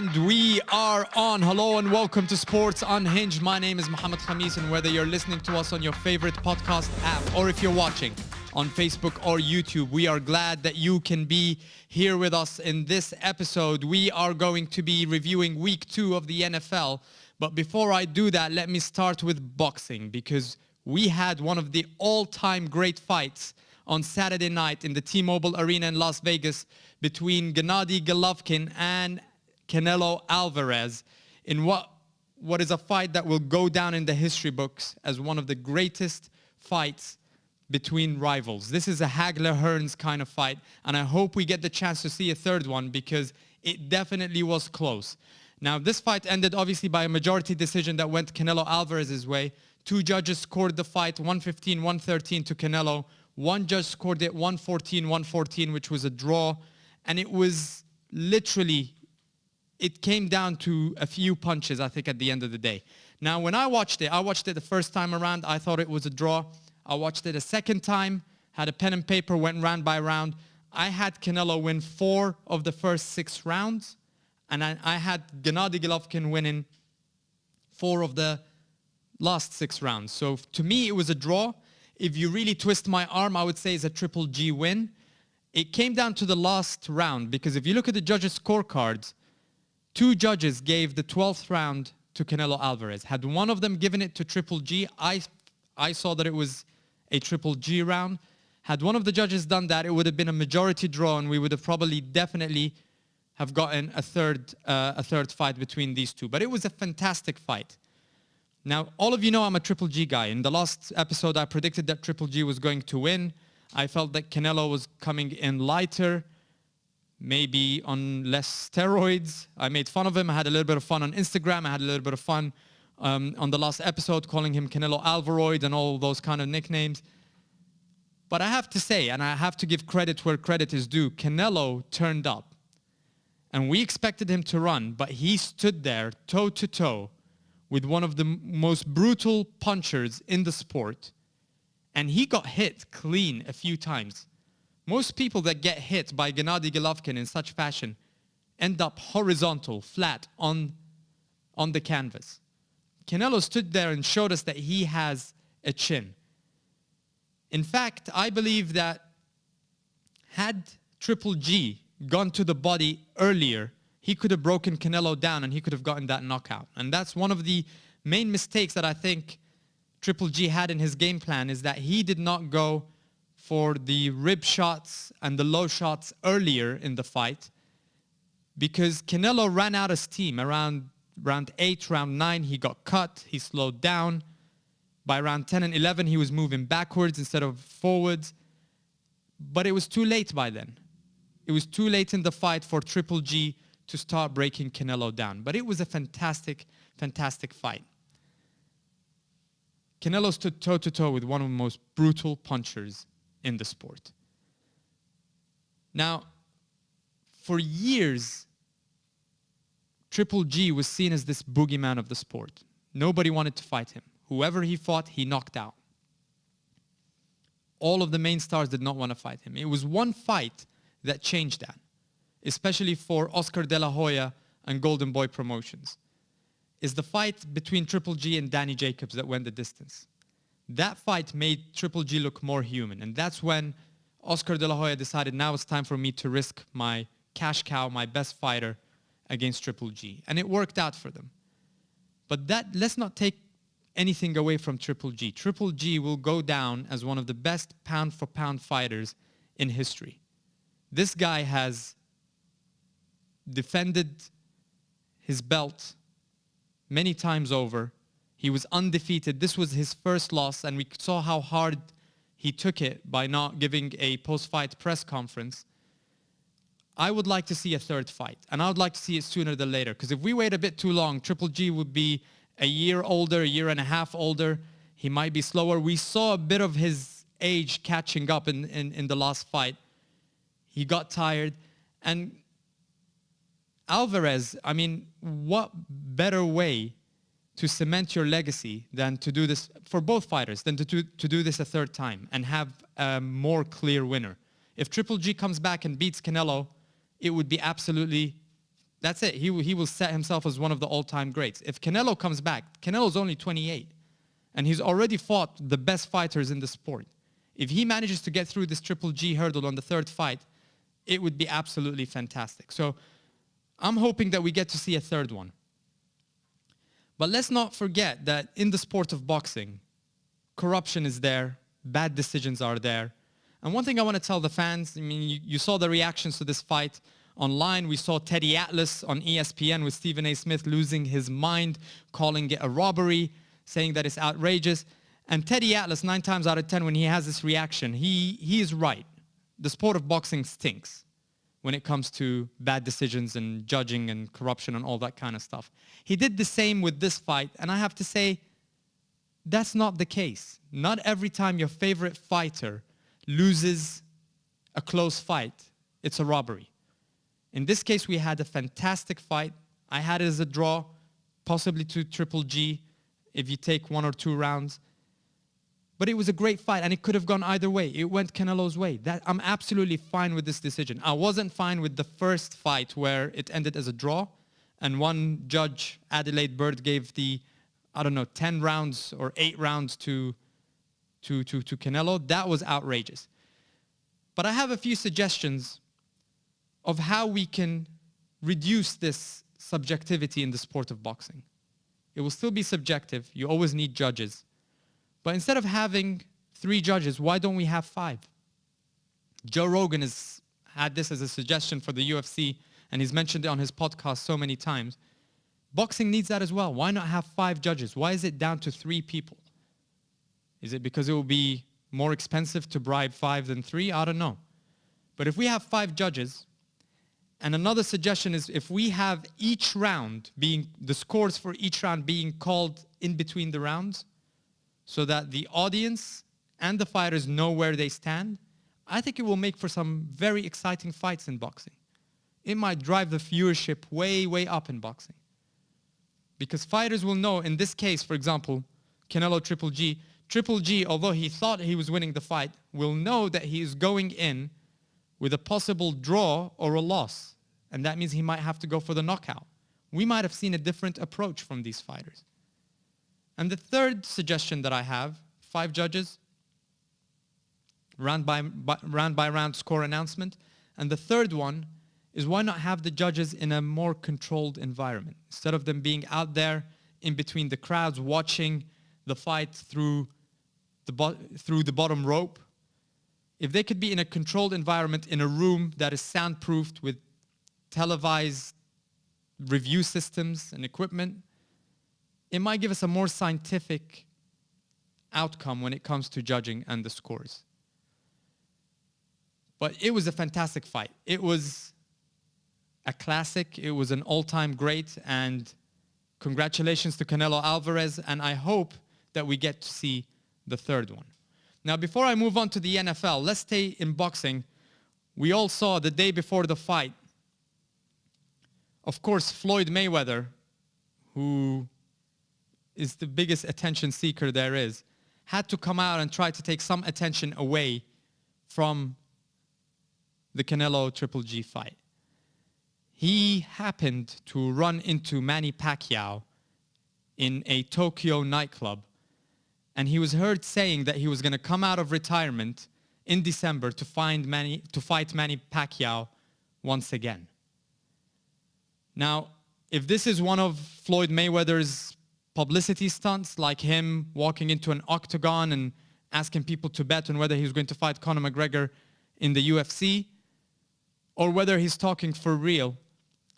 And we are on. Hello and welcome to Sports Unhinged. My name is Mohamed, and whether you're listening to us on your favorite podcast app or if you're watching on Facebook or YouTube, we are glad that you can be here with us in this episode. We are going to be reviewing week 2 of the NFL. But before I do that, let me start with boxing, because we had one of the all-time great fights on Saturday night in the T-Mobile Arena in Las Vegas between Gennady Golovkin and Canelo Alvarez in what is a fight that will go down in the history books as one of the greatest fights between rivals. This is a Hagler-Hearns kind of fight, and I hope we get the chance to see a third one because it definitely was close. Now, this fight ended obviously by a majority decision that went Canelo Alvarez's way. 2 judges scored the fight, 115-113 to Canelo. 1 judge scored it 114-114, which was a draw. And it was literally, it came down to a few punches, I think, at the end of the day. Now, when I watched it the first time around, I thought it was a draw. I watched it a second time, had a pen and paper, went round by round. I had Canelo win 4 of the first 6 rounds. And I had Gennady Golovkin winning 4 of the last 6 rounds. So to me, it was a draw. If you really twist my arm, I would say it's a Triple G win. It came down to the last round, because if you look at the judges' scorecards, 2 judges gave the 12th round to Canelo Alvarez. Had one of them given it to Triple G, I saw that it was a Triple G round. Had one of the judges done that, it would have been a majority draw, and we would have probably definitely have gotten a third fight between these two. But it was a fantastic fight. Now, all of you know I'm a Triple G guy. In the last episode, I predicted that Triple G was going to win. I felt that Canelo was coming in lighter, maybe on less steroids. I made fun of him. I had a little bit of fun on Instagram. I had a little bit of fun on the last episode, calling him Canelo Alvaroid and all those kind of nicknames. But I have to say, and I have to give credit where credit is due, Canelo turned up. And we expected him to run, but he stood there toe-to-toe with one of the most brutal punchers in the sport. And he got hit clean a few times. Most people that get hit by Gennady Golovkin in such fashion end up horizontal, flat on the canvas. Canelo stood there and showed us that he has a chin. In fact, I believe that had Triple G gone to the body earlier, he could have broken Canelo down and he could have gotten that knockout. And that's one of the main mistakes that I think Triple G had in his game plan, is that he did not go for the rib shots and the low shots earlier in the fight, because Canelo ran out of steam. Around round 8, round 9, he got cut, he slowed down. By round 10 and 11, he was moving backwards instead of forwards. But it was too late by then. It was too late in the fight for Triple G to start breaking Canelo down. But it was a fantastic, fantastic fight. Canelo stood toe-to-toe with one of the most brutal punchers in the sport. Now, for years, Triple G was seen as this boogeyman of the sport. Nobody wanted to fight him. Whoever he fought, he knocked out. All of the main stars did not want to fight him. It was one fight that changed that, especially for Oscar De La Hoya and Golden Boy Promotions, is the fight between Triple G and Danny Jacobs that went the distance. That fight made Triple G look more human, and that's when Oscar De La Hoya decided, now it's time for me to risk my cash cow, my best fighter, against Triple G. And it worked out for them. But let's not take anything away from Triple G. Triple G will go down as one of the best pound-for-pound fighters in history. This guy has defended his belt many times over. He was undefeated. This was his first loss, and we saw how hard he took it by not giving a post-fight press conference. I would like to see a third fight, and I would like to see it sooner than later, because if we wait a bit too long, Triple G would be a year older, a year and a half older. He might be slower. We saw a bit of his age catching up in the last fight. He got tired. And Alvarez, I mean, what better way to cement your legacy than to do this, for both fighters, than to do this a third time and have a more clear winner. If Triple G comes back and beats Canelo, it would be absolutely That's it. He will set himself as one of the all-time greats. If Canelo comes back, Canelo's only 28, and he's already fought the best fighters in the sport. If he manages to get through this Triple G hurdle on the third fight, it would be absolutely fantastic. So I'm hoping that we get to see a third one. But let's not forget that in the sport of boxing, corruption is there, bad decisions are there. And one thing I want to tell the fans, I mean, you saw the reactions to this fight online. We saw Teddy Atlas on ESPN with Stephen A. Smith losing his mind, calling it a robbery, saying that it's outrageous. And Teddy Atlas, 9 times out of 10, when he has this reaction, he is right. The sport of boxing stinks when it comes to bad decisions and judging and corruption and all that kind of stuff. He did the same with this fight, and I have to say, that's not the case. Not every time your favorite fighter loses a close fight, it's a robbery. In this case, we had a fantastic fight. I had it as a draw, possibly to Triple G if you take 1 or 2 rounds. But it was a great fight, and it could have gone either way. It went Canelo's way. I'm absolutely fine with this decision. I wasn't fine with the first fight where it ended as a draw, and one judge, Adelaide Bird, gave the, 10 rounds or 8 rounds to Canelo. That was outrageous. But I have a few suggestions of how we can reduce this subjectivity in the sport of boxing. It will still be subjective. You always need judges. But instead of having 3 judges, why don't we have 5? Joe Rogan has had this as a suggestion for the UFC, and he's mentioned it on his podcast so many times. Boxing needs that as well. Why not have 5 judges? Why is it down to 3 people? Is it because it will be more expensive to bribe 5 than 3? I don't know. But if we have 5 judges, and another suggestion is if we have each round being, the scores for each round being called in between the rounds, so that the audience and the fighters know where they stand, I think it will make for some very exciting fights in boxing. It might drive the viewership way, way up in boxing. Because fighters will know, in this case, for example, Canelo Triple G, although he thought he was winning the fight, will know that he is going in with a possible draw or a loss. And that means he might have to go for the knockout. We might have seen a different approach from these fighters. And the third suggestion that I have, 5 judges, round by round score announcement. And the third one is why not have the judges in a more controlled environment? Instead of them being out there in between the crowds watching the fight through the bottom rope. If they could be in a controlled environment in a room that is soundproofed with televised review systems and equipment, it might give us a more scientific outcome when it comes to judging and the scores. But it was a fantastic fight. It was a classic. It was an all-time great. And congratulations to Canelo Alvarez. And I hope that we get to see the third one. Now, before I move on to the NFL, let's stay in boxing. We all saw the day before the fight, of course, Floyd Mayweather, who is the biggest attention seeker there is, had to come out and try to take some attention away from the Canelo Triple G fight. He happened to run into Manny Pacquiao in a Tokyo nightclub, and he was heard saying that he was going to come out of retirement in December to fight Manny Pacquiao once again. Now, if this is one of Floyd Mayweather's publicity stunts, like him walking into an octagon and asking people to bet on whether he was going to fight Conor McGregor in the UFC, or whether he's talking for real,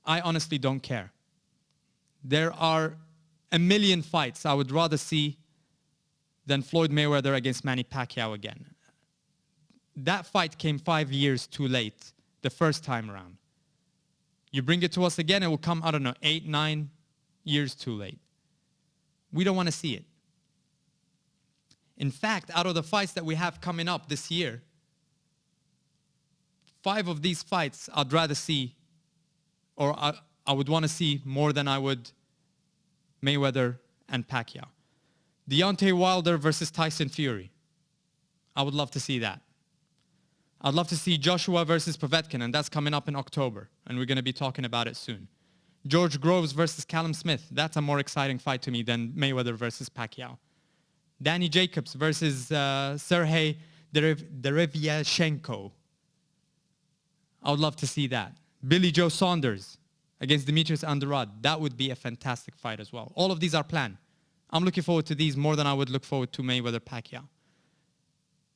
I honestly don't care. There are a million fights I would rather see than Floyd Mayweather against Manny Pacquiao again. That fight came 5 years too late the first time around. You bring it to us again, it will come, 8, 9 years too late. We don't want to see it. In fact, out of the fights that we have coming up this year, 5 of these fights I'd rather see, or I would want to see more than I would Mayweather and Pacquiao. Deontay Wilder versus Tyson Fury. I would love to see that. I'd love to see Joshua versus Povetkin, and that's coming up in October, and we're going to be talking about it soon. George Groves versus Callum Smith. That's a more exciting fight to me than Mayweather versus Pacquiao. Danny Jacobs versus Sergey Derevyashenko. I would love to see that. Billy Joe Saunders against Demetrius Andrade. That would be a fantastic fight as well. All of these are planned. I'm looking forward to these more than I would look forward to Mayweather-Pacquiao.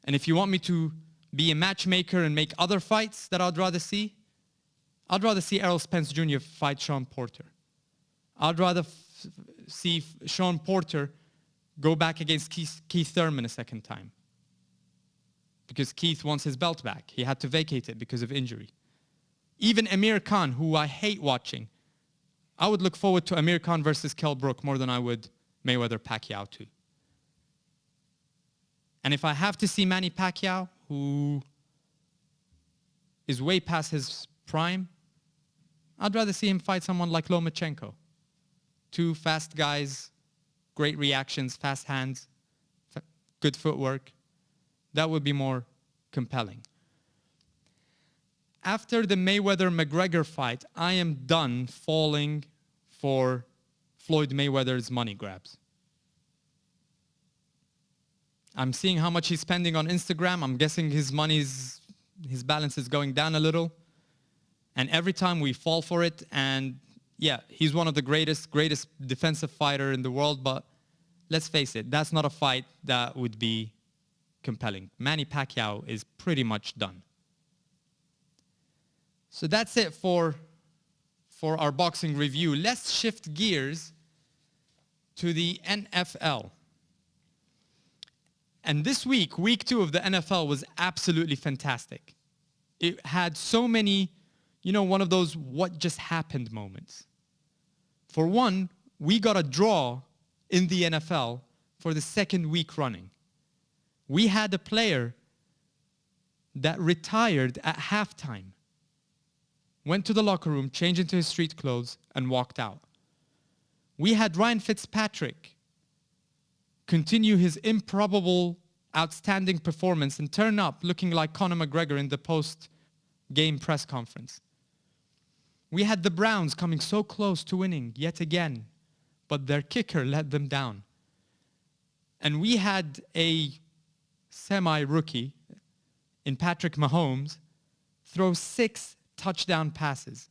And if you want me to be a matchmaker and make other fights that I'd rather see Errol Spence Jr. fight Sean Porter. I'd rather see Sean Porter go back against Keith Thurman a second time. Because Keith wants his belt back. He had to vacate it because of injury. Even Amir Khan, who I hate watching, I would look forward to Amir Khan versus Kell Brook more than I would Mayweather-Pacquiao too. And if I have to see Manny Pacquiao, who is way past his prime, I'd rather see him fight someone like Lomachenko. Two fast guys, great reactions, fast hands, good footwork. That would be more compelling. After the Mayweather-McGregor fight, I am done falling for Floyd Mayweather's money grabs. I'm seeing how much he's spending on Instagram. I'm guessing his balance is going down a little. And every time we fall for it, and yeah, he's one of the greatest defensive fighter in the world, but let's face it, that's not a fight that would be compelling. Manny Pacquiao is pretty much done. So that's it for our boxing review. Let's shift gears to the NFL. And this week, week 2 of the NFL was absolutely fantastic. It had so many, one of those what just happened moments. For one, we got a draw in the NFL for the second week running. We had a player that retired at halftime, went to the locker room, changed into his street clothes, and walked out. We had Ryan Fitzpatrick continue his improbable, outstanding performance and turn up looking like Conor McGregor in the post-game press conference. We had the Browns coming so close to winning yet again, but their kicker let them down. And we had a semi-rookie in Patrick Mahomes throw 6 touchdown passes.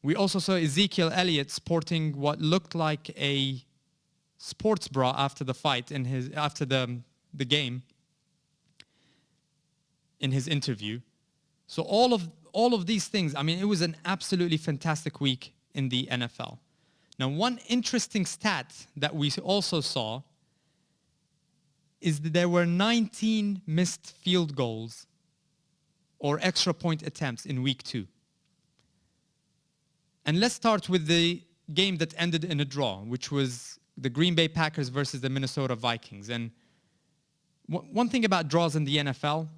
We also saw Ezekiel Elliott sporting what looked like a sports bra after the fight after the game in his interview. So all of these things, it was an absolutely fantastic week in the NFL. Now, one interesting stat that we also saw is that there were 19 missed field goals or extra point attempts in week 2. And let's start with the game that ended in a draw, which was the Green Bay Packers versus the Minnesota Vikings. And one thing about draws in the NFL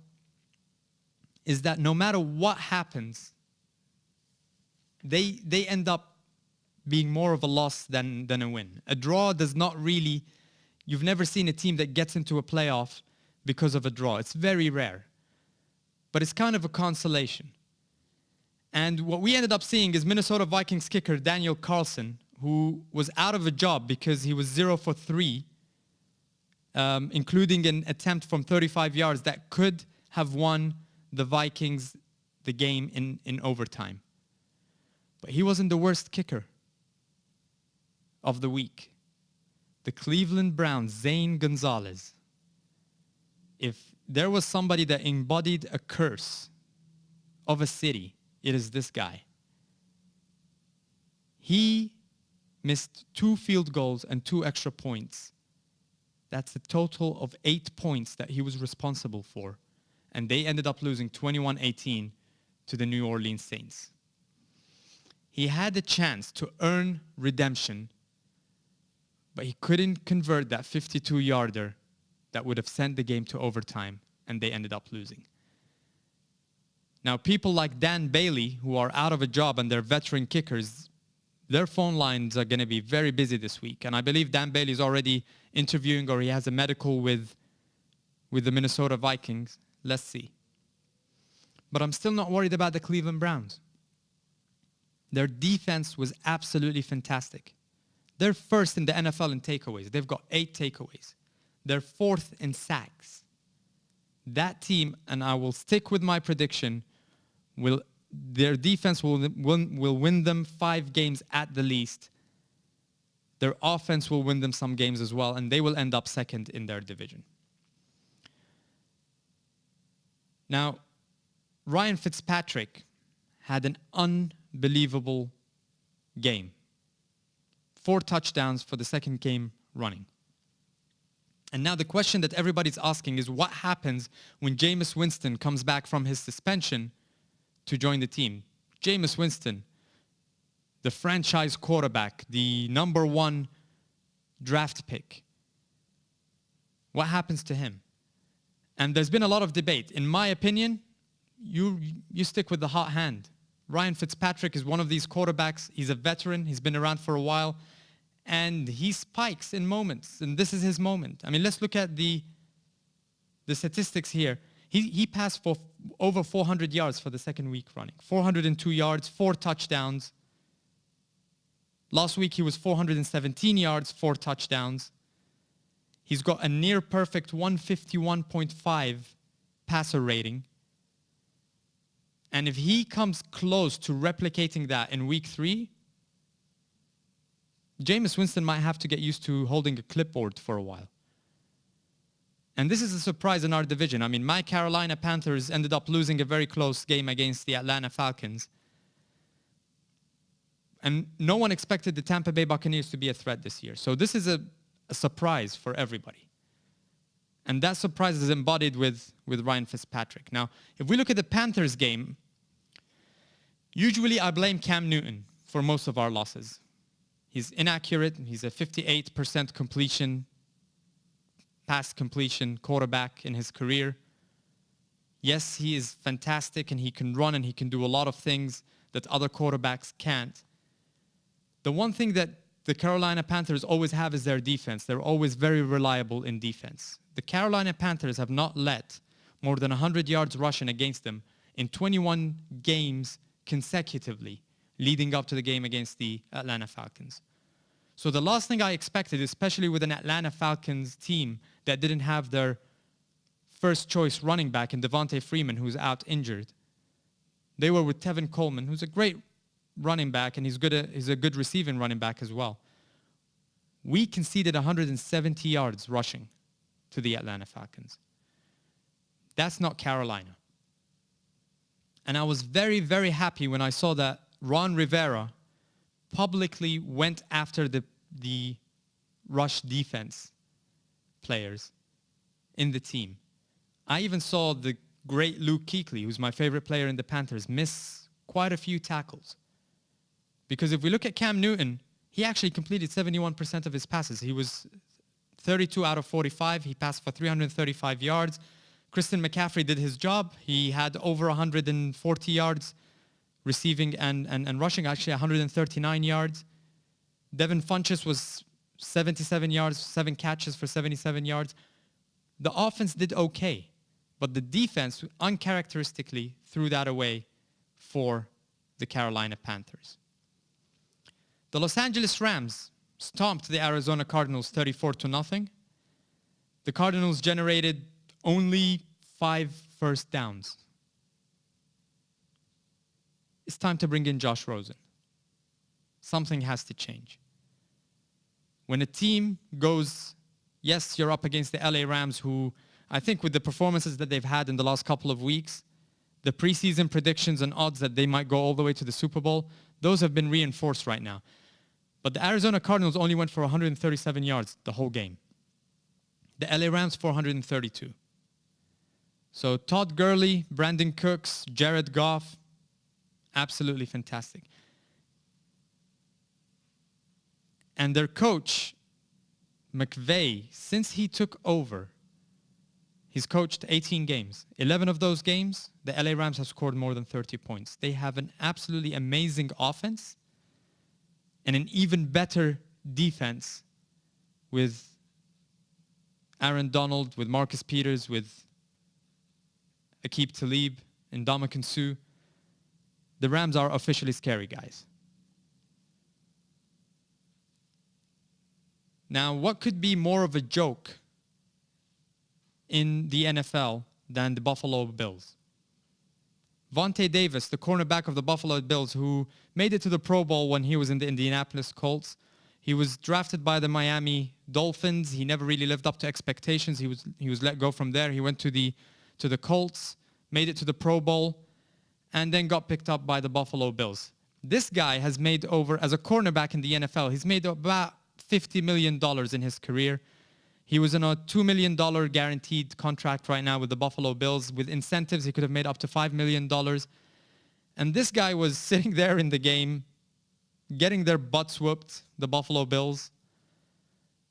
is that no matter what happens, they end up being more of a loss than a win. A draw does not really, you've never seen a team that gets into a playoff because of a draw. It's very rare. But it's kind of a consolation. And what we ended up seeing is Minnesota Vikings kicker Daniel Carlson, who was out of a job because he was 0 for 3, including an attempt from 35 yards that could have won the Vikings the game in overtime. But he wasn't the worst kicker of the week. The Cleveland Browns, Zane Gonzalez. If there was somebody that embodied a curse of a city, it is this guy. He missed 2 field goals and 2 extra points. That's a total of 8 points that he was responsible for. And they ended up losing 21-18 to the New Orleans Saints. He had a chance to earn redemption, but he couldn't convert that 52-yarder that would have sent the game to overtime, and they ended up losing. Now, people like Dan Bailey, who are out of a job and they're veteran kickers, their phone lines are going to be very busy this week. And I believe Dan Bailey is already interviewing, or he has a medical with the Minnesota Vikings. Let's see. But I'm still not worried about the Cleveland Browns. Their defense was absolutely fantastic. They're first in the NFL in takeaways. They've got 8 takeaways. They're 4th in sacks. That team, and I will stick with my prediction, their defense will win them 5 games at the least. Their offense will win them some games as well, and they will end up 2nd in their division. Now, Ryan Fitzpatrick had an unbelievable game. 4 touchdowns for the 2nd game running. And now the question that everybody's asking is, what happens when Jameis Winston comes back from his suspension to join the team? Jameis Winston, the franchise quarterback, the number 1 draft pick. What happens to him? And there's been a lot of debate. In my opinion, you stick with the hot hand. Ryan Fitzpatrick is one of these quarterbacks. He's a veteran. He's been around for a while. And he spikes in moments. And this is his moment. I mean, let's look at the statistics here. He passed for over 400 yards for the 2nd week running. 402 yards, 4 touchdowns. Last week he was 417 yards, 4 touchdowns. He's got a near perfect 151.5 passer rating. And if he comes close to replicating that in week 3, Jameis Winston might have to get used to holding a clipboard for a while. And this is a surprise in our division. I mean, my Carolina Panthers ended up losing a very close game against the Atlanta Falcons. And no one expected the Tampa Bay Buccaneers to be a threat this year. So this is a surprise for everybody. And that surprise is embodied with Ryan Fitzpatrick. Now, if we look at the Panthers game, usually I blame Cam Newton for most of our losses. He's inaccurate. He's a 58% pass completion quarterback in his career. Yes, he is fantastic and he can run and he can do a lot of things that other quarterbacks can't. The one thing that the Carolina Panthers always have is their defense. They're always very reliable in defense. The Carolina Panthers have not let more than 100 yards rushing against them in 21 games consecutively leading up to the game against the Atlanta Falcons. So the last thing I expected, especially with an Atlanta Falcons team that didn't have their first choice running back in Devontae Freeman, who's out injured. They were with Tevin Coleman, who's a great running back, and he's a good receiving running back as well. We conceded 170 yards rushing to the Atlanta Falcons. That's not Carolina. And I was very, very happy when I saw that Ron Rivera publicly went after the rush defense players in the team. I even saw the great Luke Kuechly, who's my favorite player in the Panthers, miss quite a few tackles. Because if we look at Cam Newton, he actually completed 71% of his passes. He was 32 out of 45. He passed for 335 yards. Christian McCaffrey did his job. He had over 140 yards receiving and rushing, actually 139 yards. Devin Funchess was 77 yards, 7 catches for 77 yards. The offense did okay, but the defense uncharacteristically threw that away for the Carolina Panthers. The Los Angeles Rams stomped the Arizona Cardinals 34-0. The Cardinals generated only 5 first downs. It's time to bring in Josh Rosen. Something has to change. When a team goes, yes, you're up against the LA Rams, who I think with the performances that they've had in the last couple of weeks, the preseason predictions and odds that they might go all the way to the Super Bowl, those have been reinforced right now. But the Arizona Cardinals only went for 137 yards the whole game. The LA Rams 432. So Todd Gurley, Brandon Cooks, Jared Goff, absolutely fantastic. And their coach, McVay, since he took over, he's coached 18 games. 11 of those games, the LA Rams have scored more than 30 points. They have an absolutely amazing offense and an even better defense with Aaron Donald, with Marcus Peters, with Aqib Talib and Ndamukong Suh. The Rams are officially scary, guys. Now, what could be more of a joke in the NFL than the Buffalo Bills? Vontae Davis, the cornerback of the Buffalo Bills, who made it to the Pro Bowl when he was in the Indianapolis Colts. He was drafted by the Miami Dolphins. He never really lived up to expectations. He was let go from there. He went to the Colts, made it to the Pro Bowl, and then got picked up by the Buffalo Bills. This guy has made over, as a cornerback in the NFL, he's made about $50 million in his career. He was in a $2 million guaranteed contract right now with the Buffalo Bills. With incentives, he could have made up to $5 million. And this guy was sitting there in the game, getting their butts whooped, the Buffalo Bills.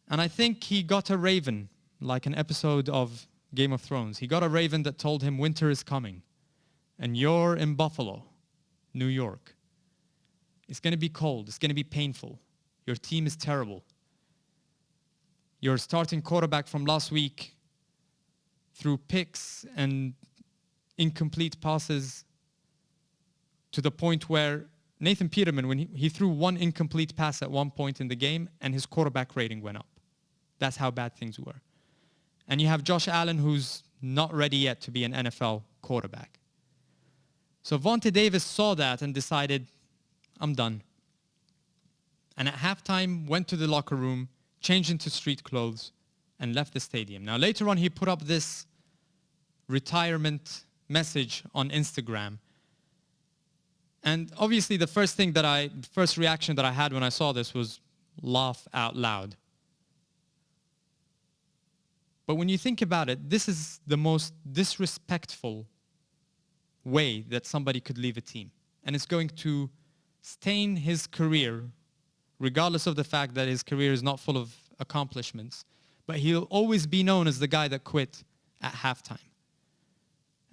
And I think he got a raven, like an episode of Game of Thrones. He got a raven that told him winter is coming. And you're in Buffalo, New York. It's going to be cold. It's going to be painful. Your team is terrible. Your starting quarterback from last week threw picks and incomplete passes to the point where Nathan Peterman, when he threw one incomplete pass at one point in the game, and his quarterback rating went up. That's how bad things were. And you have Josh Allen, who's not ready yet to be an NFL quarterback. So Vontae Davis saw that and decided, I'm done. And at halftime, went to the locker room, changed into street clothes, and left the stadium. Now, later on, he put up this retirement message on Instagram. And obviously, the first reaction that I had when I saw this was laugh out loud. But when you think about it, this is the most disrespectful way that somebody could leave a team. And it's going to stain his career, regardless of the fact that his career is not full of accomplishments. But he'll always be known as the guy that quit at halftime.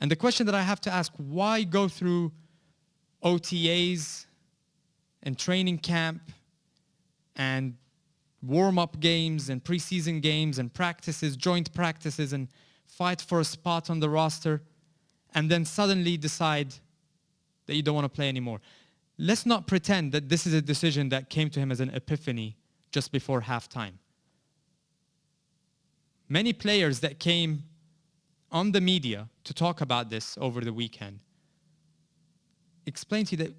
And the question that I have to ask, why go through OTAs and training camp and warm-up games and preseason games and practices, joint practices, and fight for a spot on the roster, and then suddenly decide that you don't want to play anymore? Let's not pretend that this is a decision that came to him as an epiphany just before halftime. Many players that came on the media to talk about this over the weekend explained to you that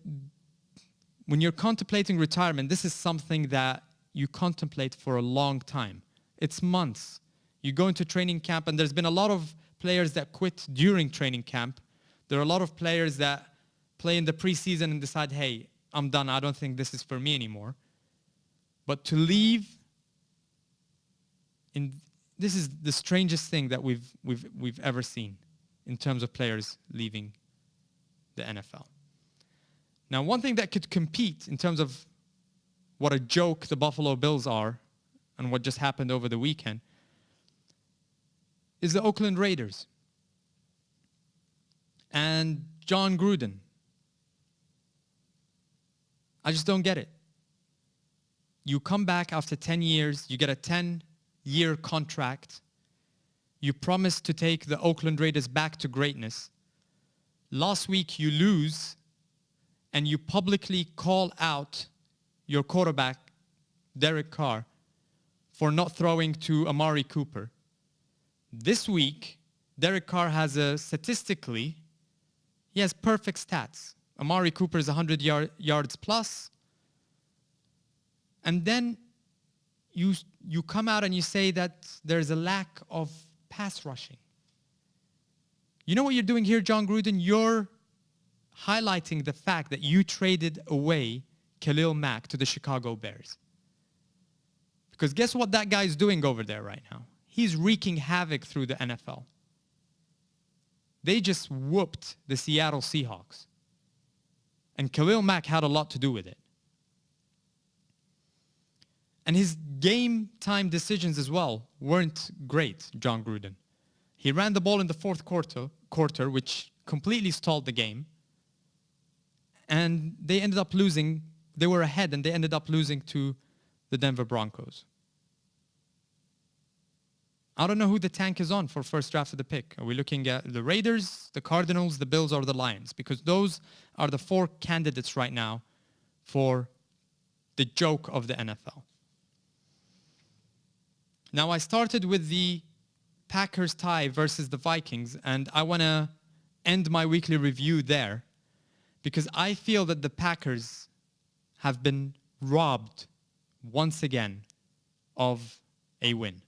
when you're contemplating retirement, this is something that you contemplate for a long time. It's months. You go into training camp, and there's been a lot of players that quit during training camp. There are a lot of players that play in the preseason and decide, hey, I'm done. I don't think this is for me anymore. But to leave, this is the strangest thing that we've ever seen in terms of players leaving the NFL. Now, one thing that could compete in terms of what a joke the Buffalo Bills are and what just happened over the weekend is the Oakland Raiders and John Gruden. I just don't get it. You come back after 10 years, you get a 10-year contract. You promise to take the Oakland Raiders back to greatness. Last week you lose, and you publicly call out your quarterback, Derek Carr, for not throwing to Amari Cooper. This week, Derek Carr has statistically, he has perfect stats. Amari Cooper is 100 yards plus. And then you come out and you say that there's a lack of pass rushing. You know what you're doing here, John Gruden? You're highlighting the fact that you traded away Khalil Mack to the Chicago Bears. Because guess what that guy's doing over there right now? He's wreaking havoc through the NFL. They just whooped the Seattle Seahawks. And Khalil Mack had a lot to do with it. And his game time decisions as well weren't great, John Gruden. He ran the ball in the fourth quarter, which completely stalled the game. And they ended up losing. They were ahead, and they ended up losing to the Denver Broncos. I don't know who the tank is on for first draft of the pick. Are we looking at the Raiders, the Cardinals, the Bills, or the Lions? Because those are the four candidates right now for the joke of the NFL. Now, I started with the Packers tie versus the Vikings, and I want to end my weekly review there because I feel that the Packers have been robbed once again of a win.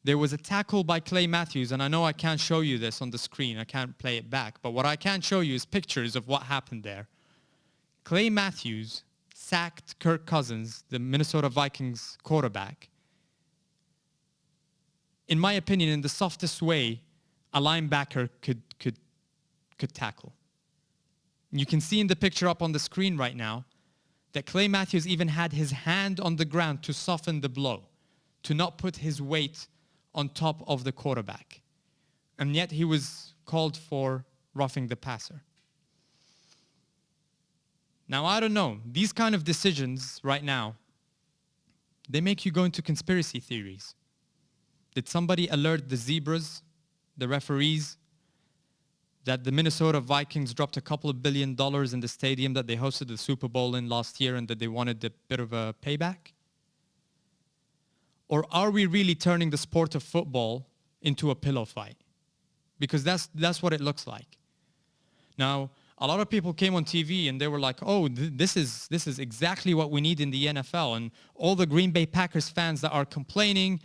There was a tackle by Clay Matthews, and I know I can't show you this on the screen. I can't play it back, but what I can show you is pictures of what happened there. Clay Matthews sacked Kirk Cousins, the Minnesota Vikings quarterback, in my opinion, in the softest way a linebacker could tackle. You can see in the picture up on the screen right now that Clay Matthews even had his hand on the ground to soften the blow, to not put his weight on top of the quarterback. And yet he was called for roughing the passer. Now, I don't know. These kind of decisions right now, they make you go into conspiracy theories. Did somebody alert the zebras, the referees, that the Minnesota Vikings dropped a couple of $1 billion in the stadium that they hosted the Super Bowl in last year and that they wanted a bit of a payback? Or are we really turning the sport of football into a pillow fight? Because that's what it looks like. Now, a lot of people came on TV and they were like, oh, this is exactly what we need in the NFL. And all the Green Bay Packers fans that are complaining,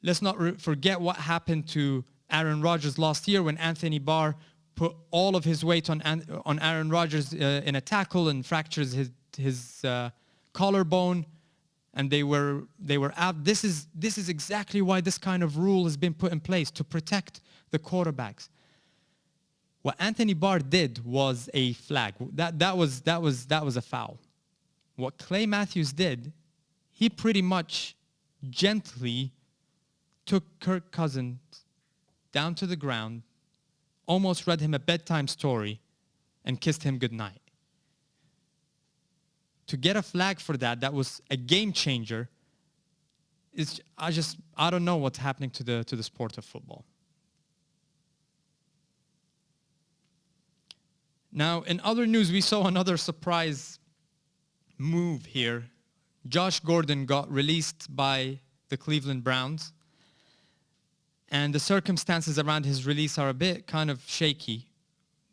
let's not forget what happened to Aaron Rodgers last year when Anthony Barr put all of his weight on Aaron Rodgers in a tackle and fractures his collarbone, and they were out. This is exactly why this kind of rule has been put in place, to protect the quarterbacks. What Anthony Barr did was a flag. That was a foul. What Clay Matthews did, he pretty much gently took Kirk Cousins down to the ground, almost read him a bedtime story, and kissed him goodnight. To get a flag for that was a game changer. I don't know what's happening to the sport of football. Now, in other news, we saw another surprise move here. Josh Gordon got released by the Cleveland Browns, and the circumstances around his release are a bit kind of shaky.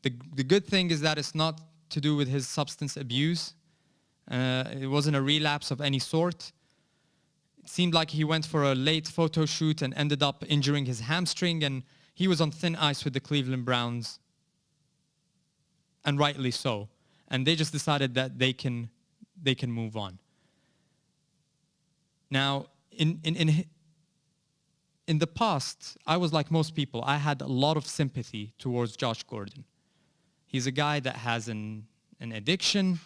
The good thing is that it's not to do with his substance abuse. It wasn't a relapse of any sort. It seemed like he went for a late photo shoot and ended up injuring his hamstring, and he was on thin ice with the Cleveland Browns, and rightly so. And they just decided that they can move on. Now, in the past, I was like most people. I had a lot of sympathy towards Josh Gordon. He's a guy that has an addiction,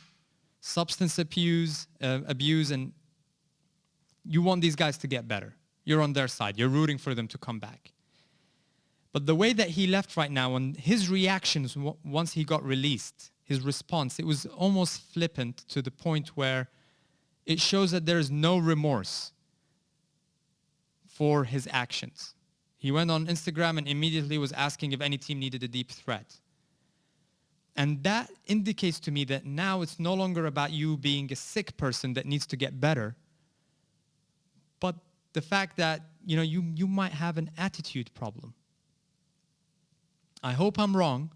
substance abuse, and you want these guys to get better. You're on their side. You're rooting for them to come back. But the way that he left right now, and his reactions once he got released, his response, it was almost flippant to the point where it shows that there is no remorse for his actions. He went on Instagram and immediately was asking if any team needed a deep threat. And that indicates to me that now it's no longer about you being a sick person that needs to get better, but the fact that you might have an attitude problem. I hope I'm wrong,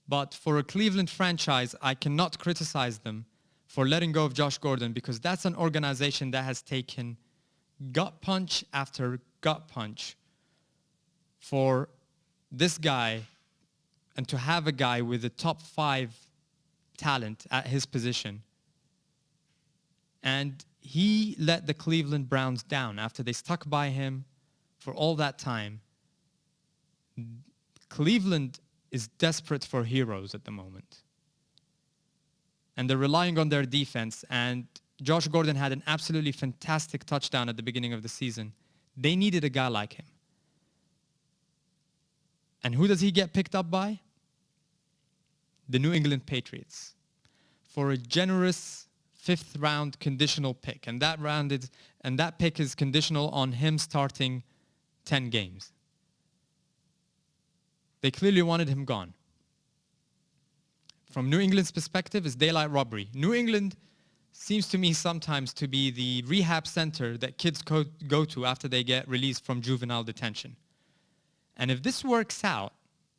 but for a Cleveland franchise, I cannot criticize them for letting go of Josh Gordon, because that's an organization that has taken gut punch after gut punch for this guy, and to have a guy with a top 5 talent at his position. And he let the Cleveland Browns down after they stuck by him for all that time. Cleveland is desperate for heroes at the moment. And they're relying on their defense. And Josh Gordon had an absolutely fantastic touchdown at the beginning of the season. They needed a guy like him. And who does he get picked up by? The New England Patriots, for a generous 5th round conditional pick. And that pick is conditional on him starting 10 games. They clearly wanted him gone. From New England's perspective, it's daylight robbery. New England seems to me sometimes to be the rehab center that kids go to after they get released from juvenile detention. And if this works out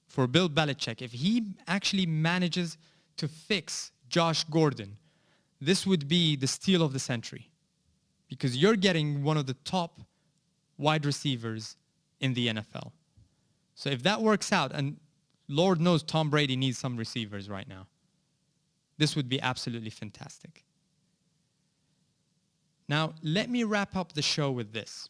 for Bill Belichick, if he actually manages to fix Josh Gordon, this would be the steal of the century, because you're getting one of the top wide receivers in the NFL. So if that works out, and Lord knows Tom Brady needs some receivers right now, this would be absolutely fantastic. Now, let me wrap up the show with this.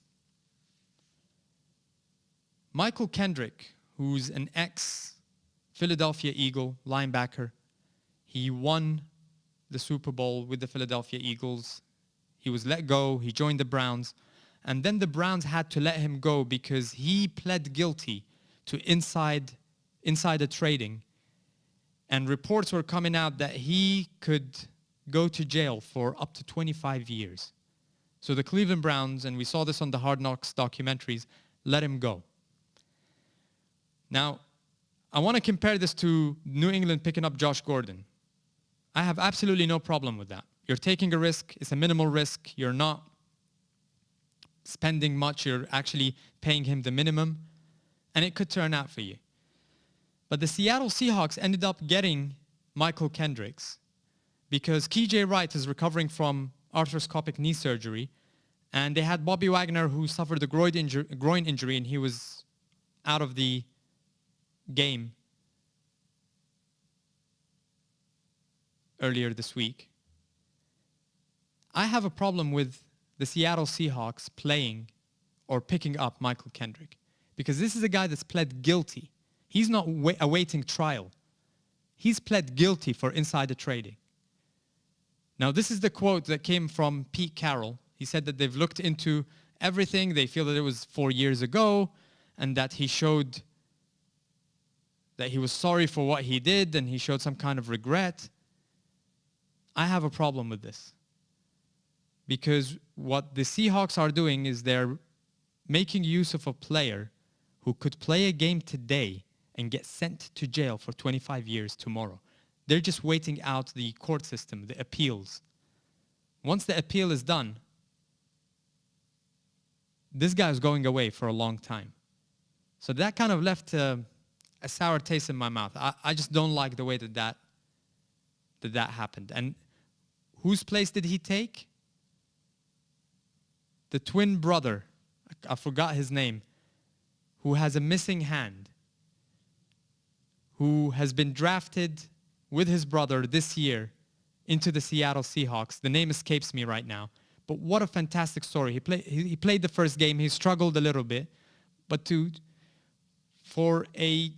Mychal Kendricks, who's an ex-Philadelphia Eagle linebacker, he won the Super Bowl with the Philadelphia Eagles. He was let go. He joined the Browns. And then the Browns had to let him go because he pled guilty to insider trading. And reports were coming out that he could go to jail for up to 25 years. So the Cleveland Browns, and we saw this on the Hard Knocks documentaries, let him go. Now, I want to compare this to New England picking up Josh Gordon. I have absolutely no problem with that. You're taking a risk. It's a minimal risk. You're not spending much. You're actually paying him the minimum. And it could turn out for you. But the Seattle Seahawks ended up getting Mychal Kendricks because KJ Wright is recovering from arthroscopic knee surgery. And they had Bobby Wagner, who suffered a groin injury, and he was out of the game earlier this week. I have a problem with the Seattle Seahawks playing or picking up Mychal Kendricks because this is a guy that's pled guilty. He's not awaiting trial. He's pled guilty for insider trading. Now, this is the quote that came from Pete Carroll. He said that they've looked into everything. They feel that it was 4 years ago and that he showed that he was sorry for what he did and he showed some kind of regret. I have a problem with this because what the Seahawks are doing is they're making use of a player who could play a game today and get sent to jail for 25 years tomorrow. They're just waiting out the court system, the appeals. Once the appeal is done, this guy is going away for a long time. So that kind of left a sour taste in my mouth. I just don't like the way that happened. And whose place did he take? The twin brother, I forgot his name, who has a missing hand, who has been drafted with his brother this year into the Seattle Seahawks. The name escapes me right now. But what a fantastic story. He played the first game. He struggled a little bit. But for a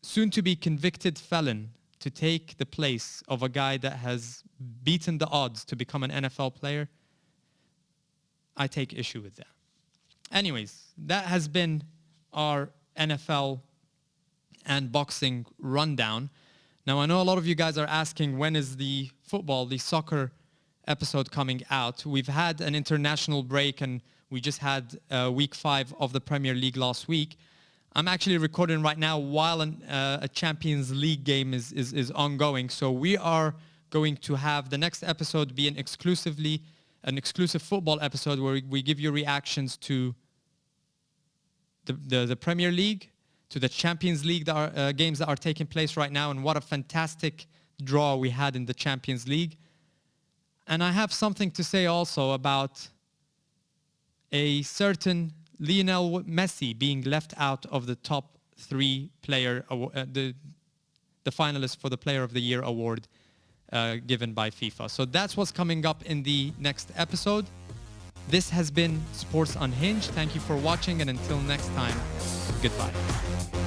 soon-to-be convicted felon to take the place of a guy that has beaten the odds to become an NFL player, I take issue with that. Anyways, that has been our NFL and boxing rundown. Now, I know a lot of you guys are asking when is the soccer episode coming out. We've had an international break and we just had week 5 of the Premier League last week. I'm actually recording right now while a Champions League game is ongoing. So we are going to have the next episode be an exclusive football episode where we give you reactions to the Premier League, to the Champions League games that are taking place right now, and what a fantastic draw we had in the Champions League. And I have something to say also about a certain Lionel Messi being left out of the top 3 player, the finalists for the Player of the Year award given by FIFA. So that's what's coming up in the next episode. This has been Sports Unhinged. Thank you for watching, and until next time, goodbye.